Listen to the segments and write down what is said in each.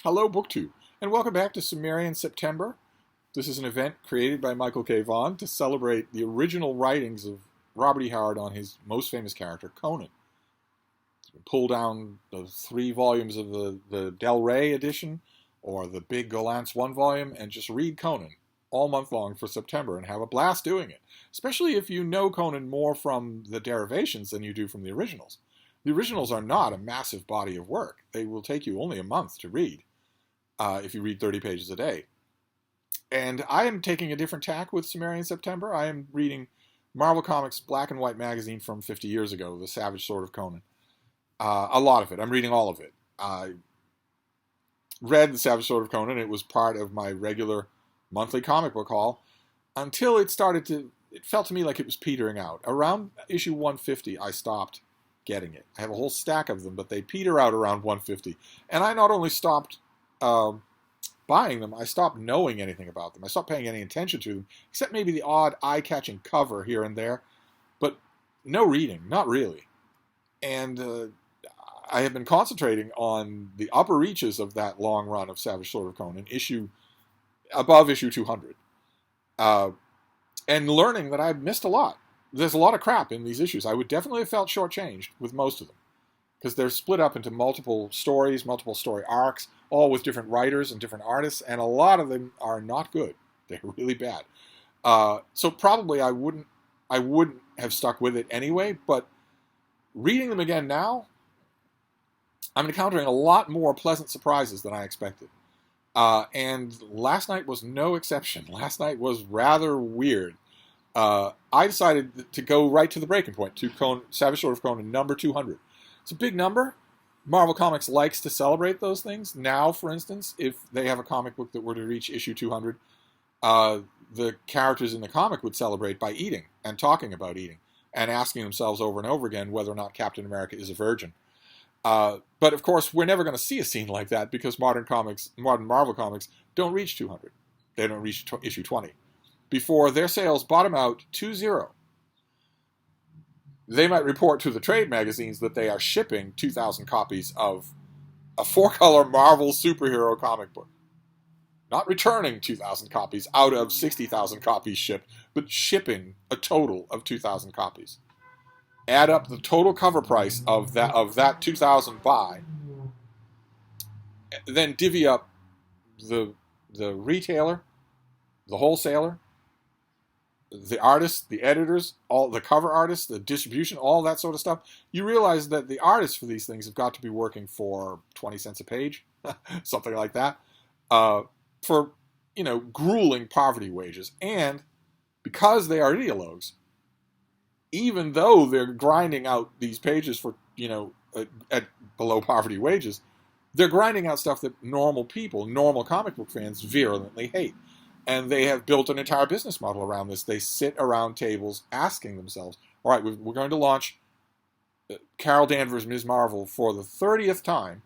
Hello, BookTube, and welcome back to Cimmerian September. This is an event created by Michael K. Vaughan to celebrate the original writings of Robert E. Howard on his most famous character, Conan. Pull down the 3 volumes of the Del Rey edition or the big Golance 1 volume and just read Conan all month long for September and have a blast doing it, especially if you know Conan more from the derivations than you do from the originals. The originals are not a massive body of work. They will take you only a month to read. If you read 30 pages a day. And I am taking a different tack with Cimmerian September. I am reading Marvel Comics black and white magazine from 50 years ago, The Savage Sword of Conan. A lot of it. I'm reading all of it. I read The Savage Sword of Conan. It was part of my regular monthly comic book haul until it felt to me like it was petering out. Around issue 150, I stopped getting it. I have a whole stack of them, but they peter out around 150. And I not only stopped buying them, I stopped knowing anything about them. I stopped paying any attention to them, except maybe the odd eye-catching cover here and there, but no reading, not really. And I have been concentrating on the upper reaches of that long run of Savage Sword of Conan, above issue 200, and learning that I've missed a lot. There's a lot of crap in these issues. I would definitely have felt shortchanged with most of them, because they're split up into multiple stories, multiple story arcs, all with different writers and different artists, and a lot of them are not good. They're really bad. So probably I wouldn't have stuck with it anyway, but reading them again now, I'm encountering a lot more pleasant surprises than I expected. And last night was no exception. Last night was rather weird. I decided to go right to the breaking point, to Savage Sword of Conan, number 200. It's a big number. Marvel Comics likes to celebrate those things. Now, for instance, if they have a comic book that were to reach issue 200, the characters in the comic would celebrate by eating and talking about eating and asking themselves over and over again whether or not Captain America is a virgin. But of course, we're never going to see a scene like that because modern Marvel Comics don't reach 200. They don't reach issue 20. Before their sales bottom out 2-0. They might report to the trade magazines that they are shipping 2,000 copies of a 4-color Marvel superhero comic book. Not returning 2,000 copies out of 60,000 copies shipped, but shipping a total of 2,000 copies. Add up the total cover price of that 2,000 buy, then divvy up the retailer, the wholesaler, the artists, the editors, all the cover artists, the distribution, all that sort of stuff. You realize that the artists for these things have got to be working for 20 cents a page, something like that, for, grueling poverty wages. And because they are ideologues, even though they're grinding out these pages for, at below poverty wages, they're grinding out stuff that normal people, normal comic book fans virulently hate. And they have built an entire business model around this. They sit around tables asking themselves, all right, we're going to launch Carol Danvers' Ms. Marvel for the 30th time.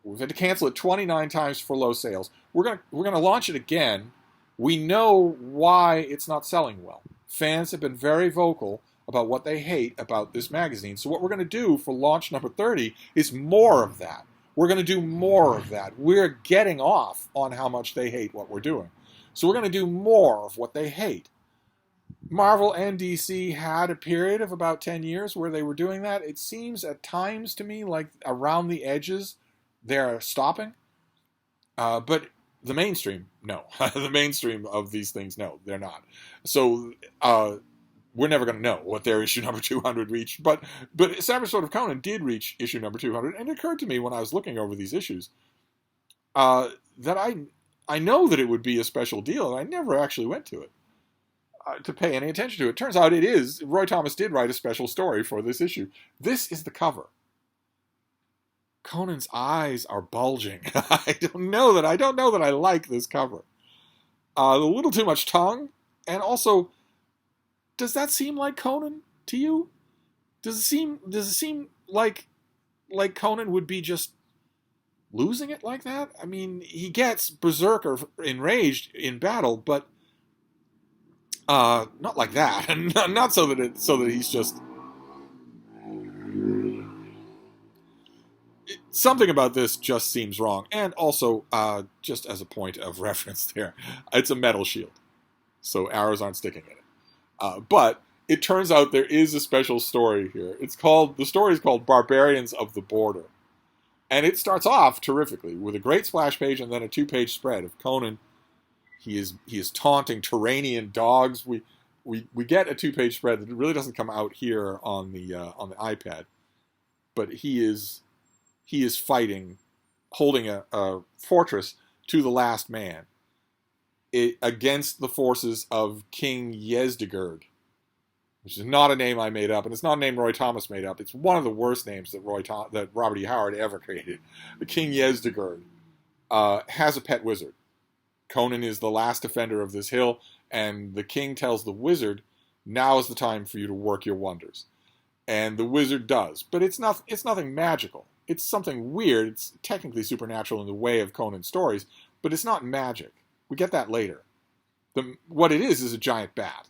We've had to cancel it 29 times for low sales. We're going to launch it again. We know why it's not selling well. Fans have been very vocal about what they hate about this magazine. So what we're going to do for launch number 30 is more of that. We're going to do more of that. We're getting off on how much they hate what we're doing. So we're going to do more of what they hate. Marvel and DC had a period of about 10 years where they were doing that. It seems at times to me like around the edges they're stopping. But the mainstream, no. The mainstream of these things, no, they're not. So we're never going to know what their issue number 200 reached. But Savage Sword of Conan did reach issue number 200. And it occurred to me when I was looking over these issues that I know that it would be a special deal, and I never actually went to it to pay any attention to it. Turns out it is. Roy Thomas did write a special story for this issue. This is the cover. Conan's eyes are bulging. I don't know that I like this cover. A little too much tongue, and also, does that seem like Conan to you? Does it seem like Conan would be just losing it like that? I mean, he gets berserker enraged in battle, but not like that, and not so that he's just Something about this just seems wrong. And also, just as a point of reference there, it's a metal shield, so arrows aren't sticking in it. But it turns out there is a special story here. The story is called Barbarians of the Border. And it starts off terrifically with a great splash page and then a 2-page spread of Conan. He is taunting Turanian dogs. We get a 2-page spread that really doesn't come out here on the iPad, but he is fighting, holding a fortress to the last man against the forces of King Yezdegerd, which is not a name I made up, and it's not a name Roy Thomas made up. It's one of the worst names that Robert E. Howard ever created. The King Yezdegerd has a pet wizard. Conan is the last defender of this hill, and the king tells the wizard, now is the time for you to work your wonders. And the wizard does, but it's nothing magical. It's something weird. It's technically supernatural in the way of Conan's stories, but it's not magic. We get that later. What it is a giant bat,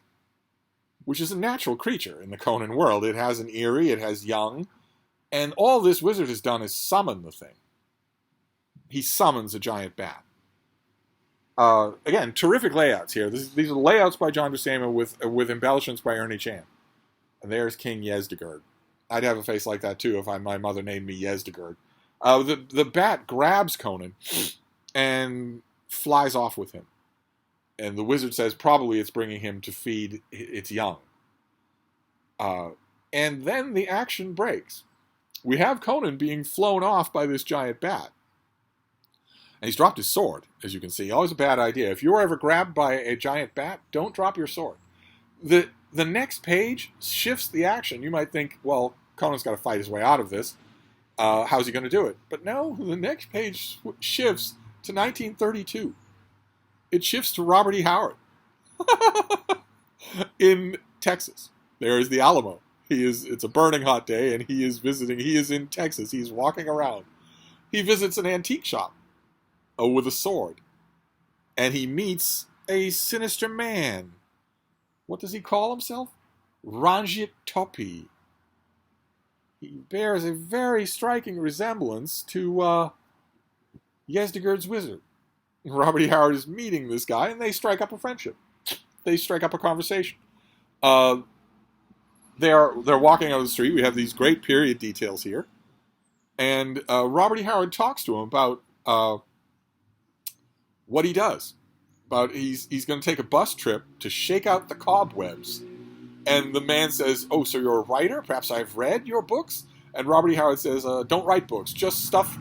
which is a natural creature in the Conan world. It has an eyrie, it has young, and all this wizard has done is summon the thing. He summons a giant bat. Again, terrific layouts here. These are layouts by John Buscema with embellishments by Ernie Chan. And there's King Yezdegerd. I'd have a face like that too if my mother named me Yezdegerd. The bat grabs Conan and flies off with him. And the wizard says probably it's bringing him to feed its young. And then the action breaks. We have Conan being flown off by this giant bat. And he's dropped his sword, as you can see. Always a bad idea. If you're ever grabbed by a giant bat, don't drop your sword. The next page shifts the action. You might think, well, Conan's got to fight his way out of this. How's he going to do it? But no, the next page shifts to 1932. It shifts to Robert E. Howard in Texas. There is the Alamo. It's a burning hot day, and he is in Texas. He's walking around. He visits an antique shop with a sword, and he meets a sinister man. What does he call himself? Ranjit Topi. He bears a very striking resemblance to Yezdegerd's wizard. Robert E. Howard is meeting this guy, and they strike up a friendship. They strike up a conversation. They're walking on the street. We have these great period details here, and Robert E. Howard talks to him about what he does. About he's going to take a bus trip to shake out the cobwebs. And the man says, oh, so you're a writer? Perhaps I've read your books? And Robert E. Howard says, don't write books, just stuff.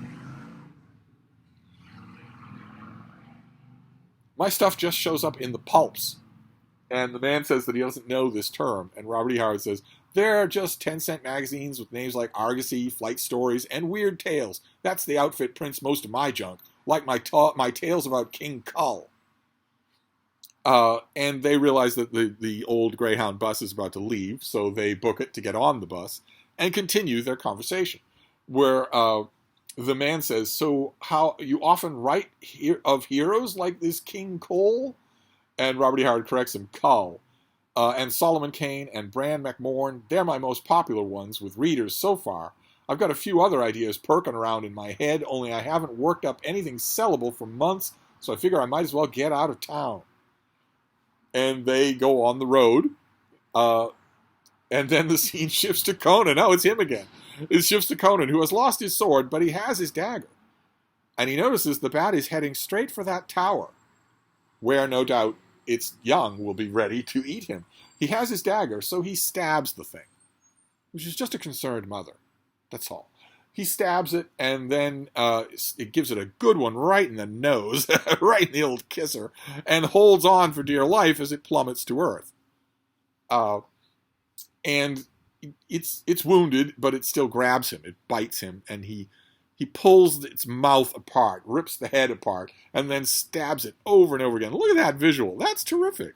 My stuff just shows up in the pulps. And the man says that he doesn't know this term. And Robert E. Howard says, they're just 10-cent magazines with names like Argosy, Flight Stories, and Weird Tales. That's the outfit prints most of my junk, like my tales about King Kull. And they realize that the old Greyhound bus is about to leave, so they book it to get on the bus and continue their conversation, where the man says, so how you often write of heroes like this King Cole? And Robert E. Howard corrects him, Kull. And Solomon Kane and Bran McMorn, they're my most popular ones with readers so far. I've got a few other ideas perking around in my head, only I haven't worked up anything sellable for months, so I figure I might as well get out of town. And they go on the road, and then the scene shifts to Conan. Oh, it's him again. It shifts to Conan, who has lost his sword, but he has his dagger. And he notices the bat is heading straight for that tower, where no doubt its young will be ready to eat him. He has his dagger, so he stabs the thing, which is just a concerned mother. That's all. He stabs it, and then it gives it a good one right in the nose, right in the old kisser, and holds on for dear life as it plummets to earth. And it's wounded, but it still grabs him. It bites him, and he pulls its mouth apart, rips the head apart, and then stabs it over and over again. Look at that visual. That's terrific.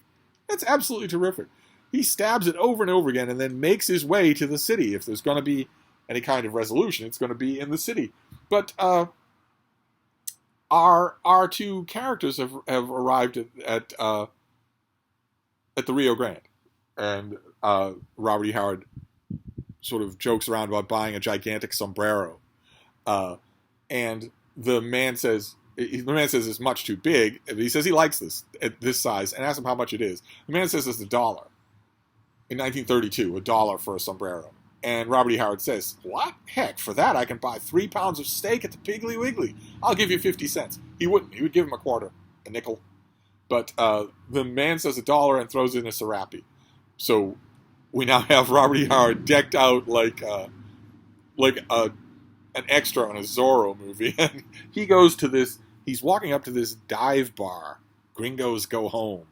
That's absolutely terrific. He stabs it over and over again, and then makes his way to the city. If there's going to be any kind of resolution, it's going to be in the city. But our two characters have arrived at the Rio Grande, and Robert E. Howard sort of jokes around about buying a gigantic sombrero. And the man says it's much too big. He says he likes this at this size and asks him how much it is. The man says it's $1. In 1932, $1 for a sombrero. And Robert E. Howard says, what? Heck, for that I can buy 3 pounds of steak at the Piggly Wiggly. I'll give you 50 cents. He wouldn't. He would give him a quarter, a nickel. But the man says $1 and throws in a serape. So we now have Robert E. Howard decked out like an extra on a Zorro movie. And he goes to this, he's walking up to this dive bar, Gringos Go Home.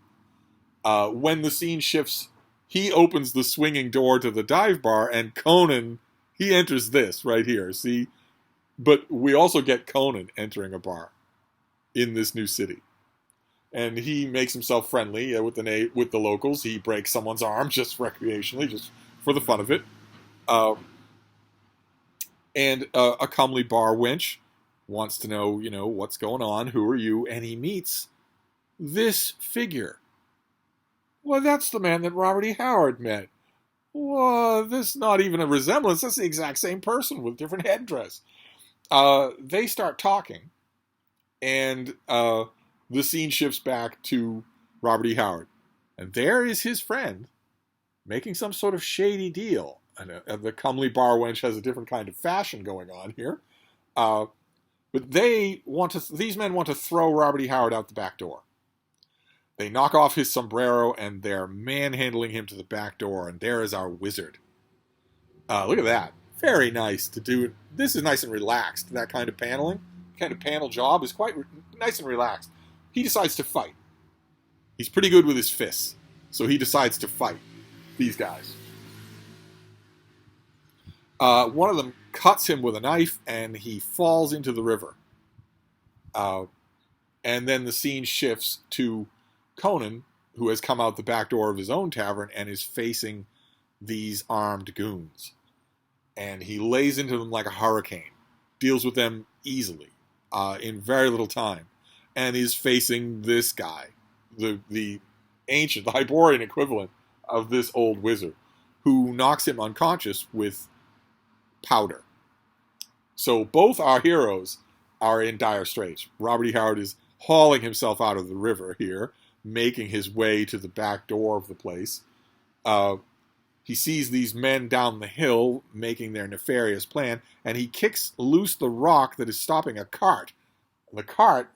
When the scene shifts, he opens the swinging door to the dive bar, and Conan, he enters this right here, see? But we also get Conan entering a bar in this new city. And he makes himself friendly with the locals. He breaks someone's arm just recreationally, just for the fun of it. And a comely bar wench wants to know, what's going on, who are you? And he meets this figure. Well, that's the man that Robert E. Howard met. Well, this is not even a resemblance. That's the exact same person with different headdress. They start talking, and the scene shifts back to Robert E. Howard. And there is his friend making some sort of shady deal. And the comely bar wench has a different kind of fashion going on here. But these men want to throw Robert E. Howard out the back door. They knock off his sombrero, and they're manhandling him to the back door, and there is our wizard. Look at that. Very nice to do. This is nice and relaxed. That kind of paneling, kind of panel job is quite nice and relaxed. He decides to fight. He's pretty good with his fists, so he decides to fight these guys. One of them cuts him with a knife, and he falls into the river. And then the scene shifts to Conan, who has come out the back door of his own tavern and is facing these armed goons. And he lays into them like a hurricane, deals with them easily, in very little time, and is facing this guy, the ancient, the Hyborian equivalent of this old wizard, who knocks him unconscious with powder. So both our heroes are in dire straits. Robert E. Howard is hauling himself out of the river here, making his way to the back door of the place. He sees these men down the hill making their nefarious plan, and he kicks loose the rock that is stopping a cart. The cart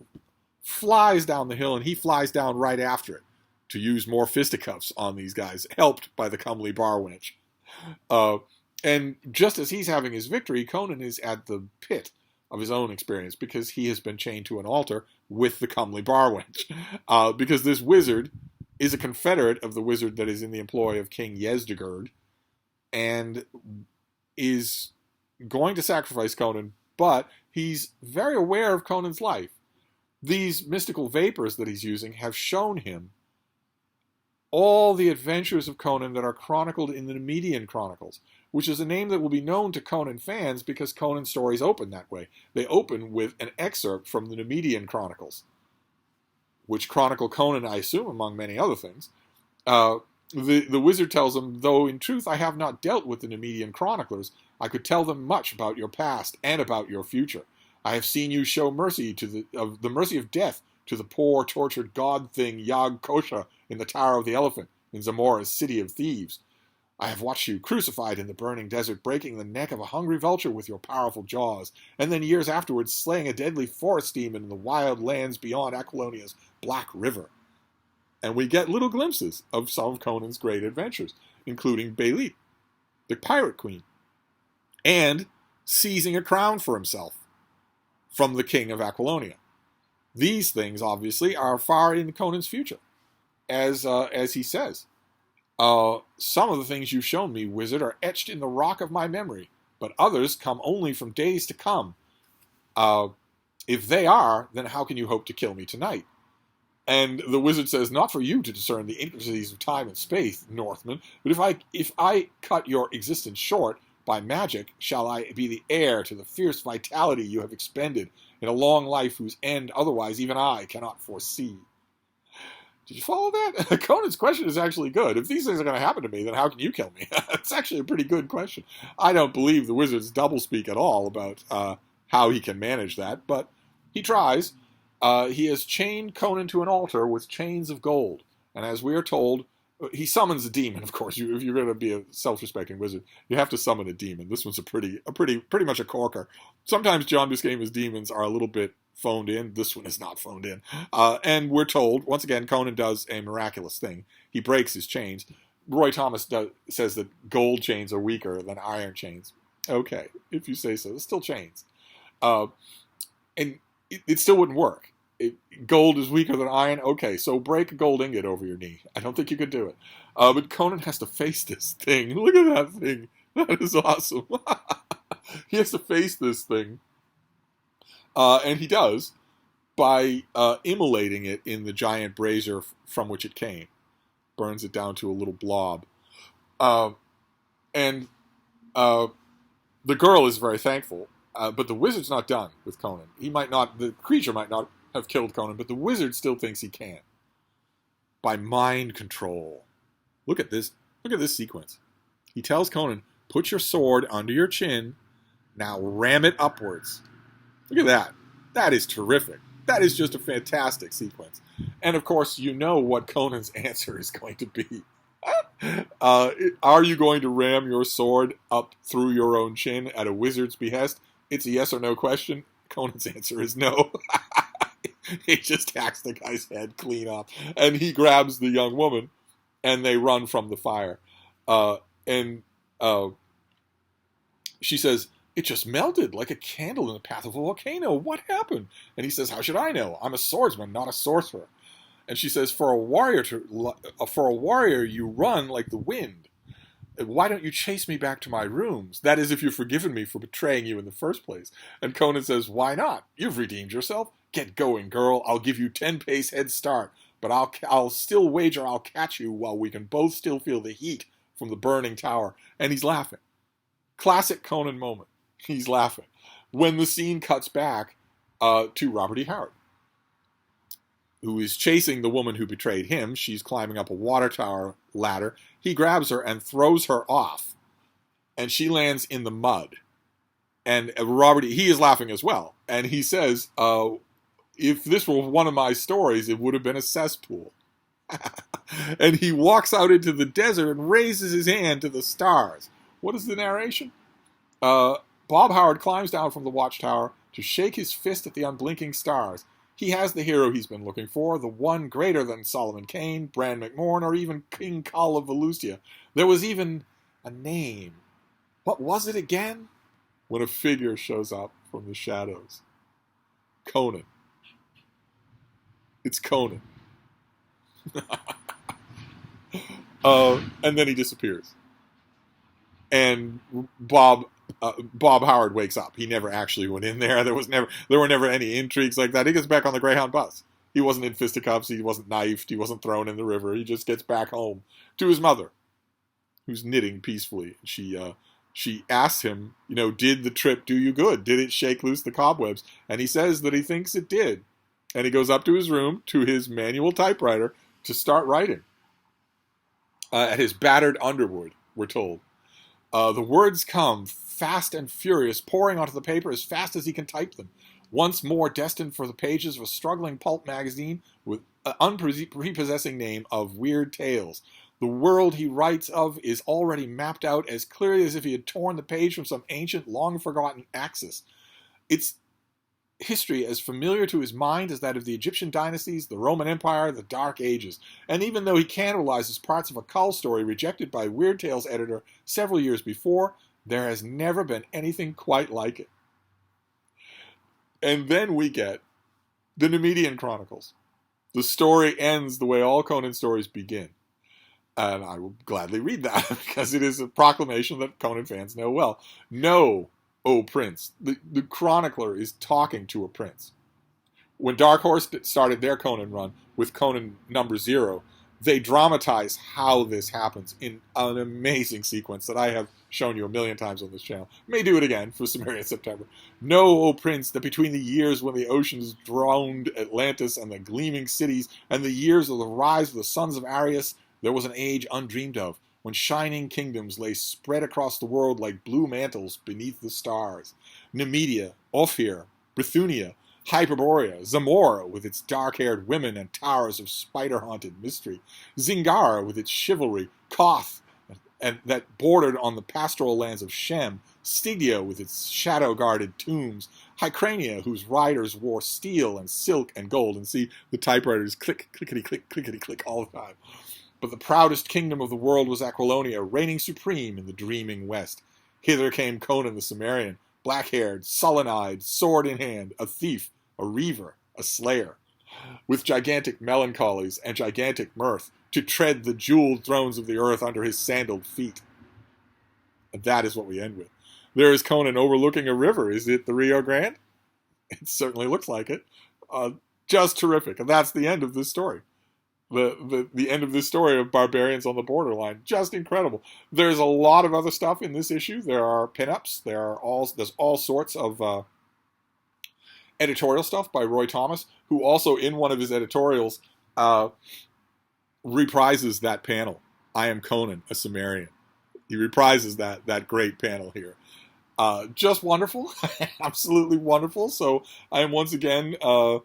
flies down the hill, and he flies down right after it to use more fisticuffs on these guys, helped by the comely bar wench. And just as he's having his victory, Conan is at the pit of his own experience because he has been chained to an altar with the comely bar wench. Because this wizard is a confederate of the wizard that is in the employ of King Yezdegerd and is going to sacrifice Conan, but he's very aware of Conan's life. These mystical vapors that he's using have shown him all the adventures of Conan that are chronicled in the Nemedian Chronicles, which is a name that will be known to Conan fans because Conan's stories open that way. They open with an excerpt from the Nemedian Chronicles, which chronicle Conan, I assume, among many other things. The wizard tells him, though in truth I have not dealt with the Nemedian chroniclers, I could tell them much about your past and about your future. I have seen you show mercy the mercy of death to the poor, tortured god thing Yag Kosha in the Tower of the Elephant in Zamora's City of Thieves. I have watched you crucified in the burning desert, breaking the neck of a hungry vulture with your powerful jaws, and then years afterwards slaying a deadly forest demon in the wild lands beyond Aquilonia's Black River. And we get little glimpses of some of Conan's great adventures, including Beilit, the pirate queen, and seizing a crown for himself from the king of Aquilonia. These things, obviously, are far in Conan's future, as he says. Some of the things you've shown me, wizard, are etched in the rock of my memory, but others come only from days to come. If they are, then how can you hope to kill me tonight? And the wizard says, not for you to discern the intricacies of time and space, Northman, but if I cut your existence short by magic, shall I be the heir to the fierce vitality you have expended in a long life whose end otherwise even I cannot foresee. Did you follow that? Conan's question is actually good. If these things are going to happen to me, then how can you kill me? It's actually a pretty good question. I don't believe the wizard's doublespeak at all about how he can manage that, but he tries. He has chained Conan to an altar with chains of gold, and as we are told, he summons a demon. Of course, if you're going to be a self-respecting wizard, you have to summon a demon. This one's pretty much a corker. Sometimes John Buscema's demons are a little bit phoned in. This one is not phoned in. And we're told, once again, Conan does a miraculous thing. He breaks his chains. Roy Thomas says that gold chains are weaker than iron chains. Okay, if you say so. It's still chains. And it still wouldn't work. Gold is weaker than iron. Okay, so break a gold ingot over your knee. I don't think you could do it. But Conan has to face this thing. Look at that thing. That is awesome. He has to face this thing. And he does by immolating it in the giant brazier from which it came. Burns it down to a little blob. And the girl is very thankful. But the wizard's not done with Conan. The creature might not have killed Conan, but the wizard still thinks he can. By mind control. Look at this sequence. He tells Conan, put your sword under your chin, now ram it upwards. Look at that. That is terrific. That is just a fantastic sequence. And of course, you know what Conan's answer is going to be. Are you going to ram your sword up through your own chin at a wizard's behest? It's a yes or no question. Conan's answer is no. He just hacks the guy's head clean off. And he grabs the young woman, and they run from the fire. She says, it just melted like a candle in the path of a volcano. What happened? And he says, how should I know? I'm a swordsman, not a sorcerer. And she says, for a warrior, you run like the wind. Why don't you chase me back to my rooms? That is, if you've forgiven me for betraying you in the first place. And Conan says, why not? You've redeemed yourself. Get going, girl. I'll give you 10 pace head start, but I'll still wager I'll catch you while we can both still feel the heat from the burning tower. And he's laughing. Classic Conan moment. He's laughing. When the scene cuts back to Robert E. Howard, who is chasing the woman who betrayed him. She's climbing up a water tower ladder. He grabs her and throws her off, and she lands in the mud. And he is laughing as well. And he says, if this were one of my stories, it would have been a cesspool. And he walks out into the desert and raises his hand to the stars. What is the narration? Bob Howard climbs down from the watchtower to shake his fist at the unblinking stars. He has the hero he's been looking for, the one greater than Solomon Kane, Bran McMorn, or even King Kull of Valusia. There was even a name. What was it again? When a figure shows up from the shadows. Conan. It's Conan. And then he disappears. And Bob Howard wakes up. He never actually went in there. There were never any intrigues like that. He gets back on the Greyhound bus. He wasn't in fisticuffs. He wasn't knifed. He wasn't thrown in the river. He just gets back home to his mother, who's knitting peacefully. She asks him, did the trip do you good? Did it shake loose the cobwebs? And he says that he thinks it did. And he goes up to his room, to his manual typewriter, to start writing. At his battered Underwood, we're told. The words come fast and furious, pouring onto the paper as fast as he can type them. Once more destined for the pages of a struggling pulp magazine with an unprepossessing name of Weird Tales. The world he writes of is already mapped out as clearly as if he had torn the page from some ancient, long-forgotten axis. It's history as familiar to his mind as that of the Egyptian dynasties, the Roman Empire, the Dark Ages. And even though he cannibalizes parts of a Kull story rejected by Weird Tales editor several years before, there has never been anything quite like it. And then we get the Numidian Chronicles. The story ends the way all Conan stories begin. And I will gladly read that because it is a proclamation that Conan fans know well. Know, O Prince. The chronicler is talking to a prince. When Dark Horse started their Conan run with Conan number 0, they dramatize how this happens in an amazing sequence that I have shown you a million times on this channel. May do it again for Cimmerian September. Know, O Prince, that between the years when the oceans drowned Atlantis and the gleaming cities, and the years of the rise of the sons of Arius, there was an age undreamed of, when shining kingdoms lay spread across the world like blue mantles beneath the stars. Nemedia, Ophir, Bithynia, Hyperborea, Zamora with its dark-haired women and towers of spider-haunted mystery, Zingara with its chivalry, Koth, and that bordered on the pastoral lands of Shem, Stygia with its shadow-guarded tombs, Hycrania, whose riders wore steel and silk and gold, and see the typewriters click, clickety-click, clickety-click all the time. But the proudest kingdom of the world was Aquilonia, reigning supreme in the dreaming west. Hither came Conan the Cimmerian, black-haired, sullen-eyed, sword in hand, a thief, a reaver, a slayer, with gigantic melancholies and gigantic mirth, to tread the jeweled thrones of the earth under his sandaled feet. And that is what we end with. There is Conan overlooking a river. Is it the Rio Grande? It certainly looks like it. Just terrific. And that's the end of this story. The end of this story of Barbarians on the Borderline. Just incredible. There's a lot of other stuff in this issue. There are pinups. There's all sorts of editorial stuff by Roy Thomas, who also in one of his editorials reprises that panel. I am Conan, a Cimmerian. He reprises that great panel here. Just wonderful. Absolutely wonderful. So I am once again learning.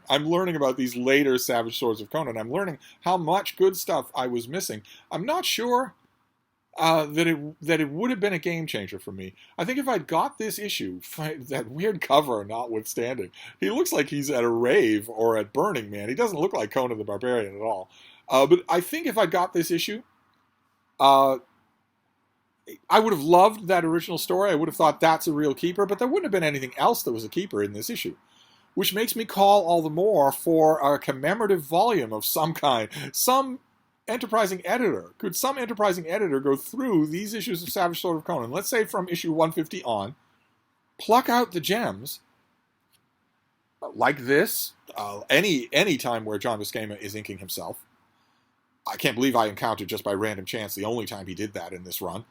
I'm learning about these later Savage Swords of Conan. I'm learning how much good stuff I was missing. I'm not sure that it would have been a game changer for me. I think if I'd got this issue, that weird cover notwithstanding, he looks like he's at a rave or at Burning Man. He doesn't look like Conan the Barbarian at all. But I think if I'd got this issue, I would have loved that original story. I would have thought that's a real keeper, but there wouldn't have been anything else that was a keeper in this issue. Which makes me call all the more for a commemorative volume of some kind. Some enterprising editor. Could some enterprising editor go through these issues of Savage Sword of Conan, let's say from issue 150 on, pluck out the gems, like this, any time where John Buscema is inking himself. I can't believe I encountered just by random chance the only time he did that in this run.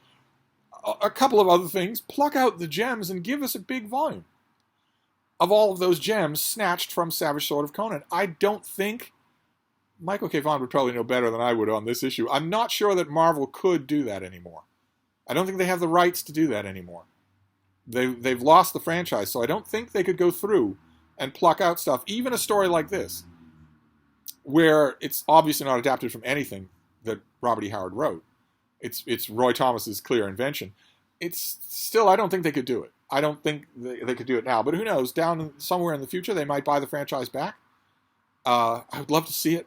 A couple of other things, pluck out the gems and give us a big volume of all of those gems snatched from Savage Sword of Conan. I don't think Michael K. Vaughan would probably know better than I would on this issue. I'm not sure that Marvel could do that anymore. I don't think they have the rights to do that anymore. They've lost the franchise, so I don't think they could go through and pluck out stuff, even a story like this, where it's obviously not adapted from anything that Robert E. Howard wrote. It's Roy Thomas's clear invention. It's still, I don't think they could do it. I don't think they could do it now. But who knows? Somewhere in the future, they might buy the franchise back. I would love to see it.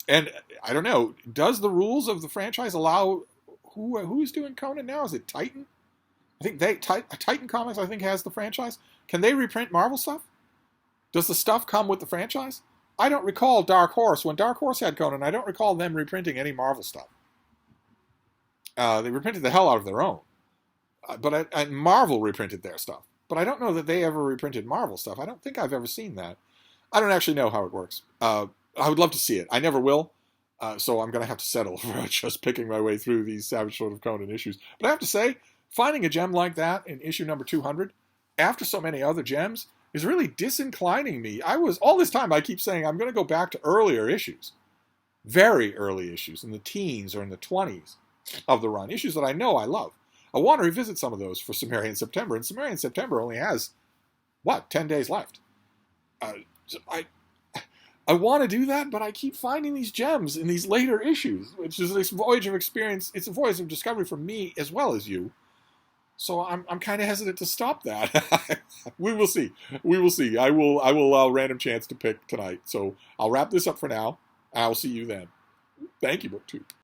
And I don't know, does the rules of the franchise allow, who's doing Conan now? Is it Titan? I think Titan Comics, I think, has the franchise. Can they reprint Marvel stuff? Does the stuff come with the franchise? I don't recall Dark Horse. When Dark Horse had Conan, I don't recall them reprinting any Marvel stuff. They reprinted the hell out of their own. But Marvel reprinted their stuff. But I don't know that they ever reprinted Marvel stuff. I don't think I've ever seen that. I don't actually know how it works. I would love to see it. I never will. So I'm going to have to settle for just picking my way through these Savage Sword of Conan issues. But I have to say, finding a gem like that in issue number 200, after so many other gems, is really disinclining me. All this time I keep saying I'm going to go back to earlier issues. Very early issues, in the teens or in the 20s of the run. Issues that I know I love. I want to revisit some of those for Cimmerian September. And Cimmerian September only has, 10 days left. I want to do that, but I keep finding these gems in these later issues, which is this voyage of experience. It's a voyage of discovery for me as well as you. So I'm kind of hesitant to stop that. We will see. I will allow random chance to pick tonight. So I'll wrap this up for now. I will see you then. Thank you, BookTube.